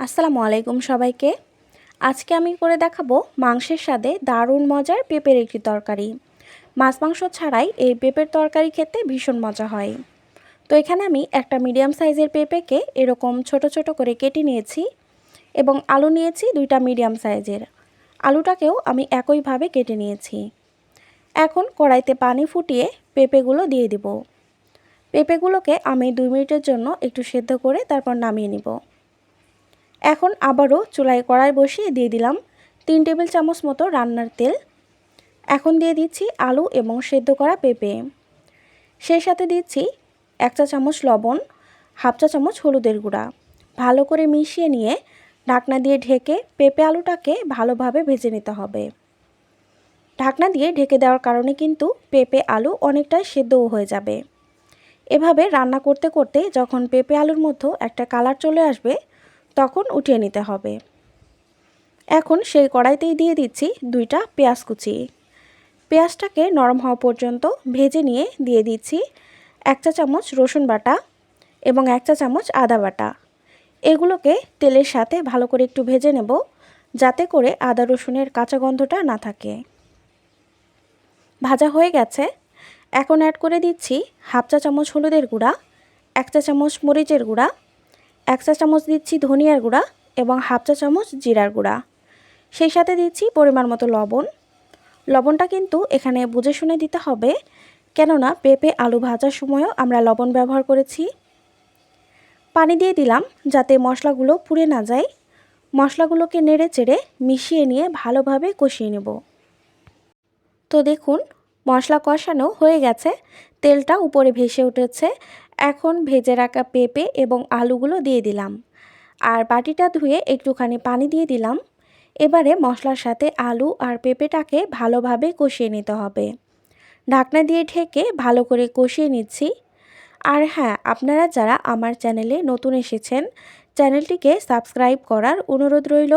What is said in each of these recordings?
আসসালামু আলাইকুম সবাইকে। আজকে আমি করে দেখাবো মাংসের স্বাদে দারুণ মজার পেঁপের একটি তরকারি। মাছ মাংস ছাড়াই এই পেঁপের তরকারি খেতে ভীষণ মজা হয়। তো এখানে আমি একটা মিডিয়াম সাইজের পেঁপেকে এরকম ছোট ছোট করে কেটে নিয়েছি এবং আলু নিয়েছি 2টা মিডিয়াম সাইজের। আলুটাকেও আমি একইভাবে কেটে নিয়েছি। এখন কড়াইতে পানি ফুটিয়ে পেঁপেগুলো দিয়ে দিব। পেঁপেগুলোকে আমি 2 মিনিটের জন্য একটু সেদ্ধ করে তারপর নামিয়ে নিব। এখন আবারও চুলায় কড়াই বসিয়ে দিয়ে দিলাম 3 টেবিল চামচ মতো রান্নার তেল। এখন দিয়ে দিচ্ছি আলু এবং সেদ্ধ করা পেঁপে। সেই সাথে দিচ্ছি 1 চা চামচ লবণ, হাফ চা চামচ হলুদের গুঁড়া। ভালো করে মিশিয়ে নিয়ে ঢাকনা দিয়ে ঢেকে পেঁপে আলুটাকে ভালোভাবে ভেজে নিতে হবে। ঢাকনা দিয়ে ঢেকে দেওয়ার কারণে কিন্তু পেঁপে আলু অনেকটাই সেদ্ধও হয়ে যাবে। এভাবে রান্না করতে করতে যখন পেঁপে আলুর মধ্যে একটা কালার চলে আসবে তখন উঠিয়ে নিতে হবে। এখন সেই কড়াইতেই দিয়ে দিচ্ছি 2টা পেঁয়াজ কুচি। পেঁয়াজটাকে নরম হওয়া পর্যন্ত ভেজে নিয়ে দিয়ে দিচ্ছি 1 চা চামচ রসুন বাটা এবং 1 চা চামচ আদা বাটা। এগুলোকে তেলের সাথে ভালো করে একটু ভেজে নেব, যাতে করে আদা রসুনের কাঁচা গন্ধটা না থাকে। ভাজা হয়ে গেছে। এখন অ্যাড করে দিচ্ছি হাফ চা চামচ হলুদের গুঁড়া, 1 চা চামচ মরিচের গুঁড়া, 1 চা চামচ দিচ্ছি ধনিয়ার গুঁড়া এবং হাফ চা চামচ জিরার গুঁড়া। সেই সাথে দিচ্ছি পরিমাণ মতো লবণ। লবণটা কিন্তু এখানে বুঝে শুনে দিতে হবে, কেননা পেঁপে আলু ভাজার সময়ও আমরা লবণ ব্যবহার করেছি। পানি দিয়ে দিলাম যাতে মশলাগুলো পুড়ে না যায়। মশলাগুলোকে নেড়ে চেড়ে মিশিয়ে নিয়ে ভালোভাবে কষিয়ে নেব। তো দেখুন মশলা কষানো হয়ে গেছে, তেলটা উপরে ভেসে উঠেছে। এখন ভেজে রাখা পেঁপে এবং আলুগুলো দিয়ে দিলাম আর বাটিটা ধুয়ে একটুখানি পানি দিয়ে দিলাম। এবারে মশলার সাথে আলু আর পেঁপেটাকে ভালোভাবে কষিয়ে নিতে হবে। ঢাকনা দিয়ে ঢেকে ভালো করে কষিয়ে নিচ্ছি। আর হ্যাঁ, আপনারা যারা আমার চ্যানেলে নতুন এসেছেন চ্যানেলটিকে সাবস্ক্রাইব করার অনুরোধ রইল।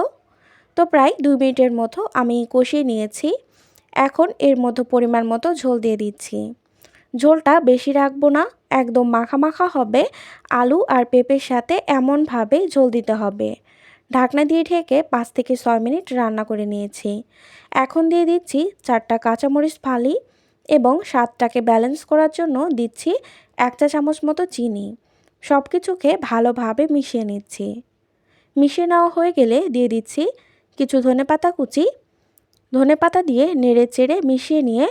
তো প্রায় 2 মিনিটের মতো আমি কষিয়ে নিয়েছি। এখন এর মধ্যে পরিমাণ মতো ঝোল দিয়ে দিচ্ছি। ঝোলটা বেশি রাখবো না, একদম মাখা মাখা হবে। আলু আর পেঁপের সাথে এমনভাবে ঝোল দিতে হবে। ঢাকনা দিয়ে ঢেকে 5 থেকে 6 মিনিট রান্না করে নিয়েছি। এখন দিয়ে দিচ্ছি 4টা কাঁচামরিচ ফালি এবং স্বাদটাকে ব্যালেন্স করার জন্য দিচ্ছি 1 চা চামচ মতো চিনি। সব কিছুকে ভালোভাবে মিশিয়ে নিচ্ছি। মিশিয়ে নেওয়া হয়ে গেলে দিয়ে দিচ্ছি কিছু ধনেপাতা কুচি। ধনেপাতা দিয়ে নেড়ে চেড়ে মিশিয়ে নিয়ে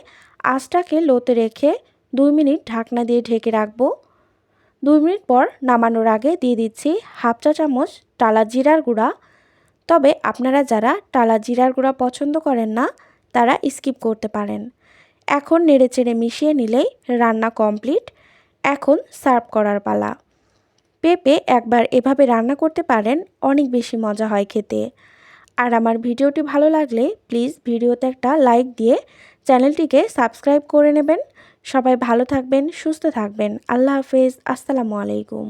আঁচটাকে লোতে রেখে 2 মিনিট ঢাকনা দিয়ে ঢেকে রাখবো। 2 মিনিট পর নামানোর আগে দিয়ে দিচ্ছি হাফ চা চামচ টালা জিরার গুঁড়া। তবে আপনারা যারা টালা জিরার গুঁড়া পছন্দ করেন না তারা স্কিপ করতে পারেন। এখন নেড়েচেড়ে মিশিয়ে নিলেই রান্না কমপ্লিট। এখন সার্ভ করার পালা। পেঁপে একবার এভাবে রান্না করতে পারেন, অনেক বেশি মজা হয় খেতে। আর আমার ভিডিওটি ভালো লাগলে প্লিজ ভিডিওতে একটা লাইক দিয়ে চ্যানেলটিকে সাবস্ক্রাইব করে নেবেন। সবাই ভালো থাকবেন, সুস্থ থাকবেন। আল্লাহ হাফেজ। আসসালামু আলাইকুম।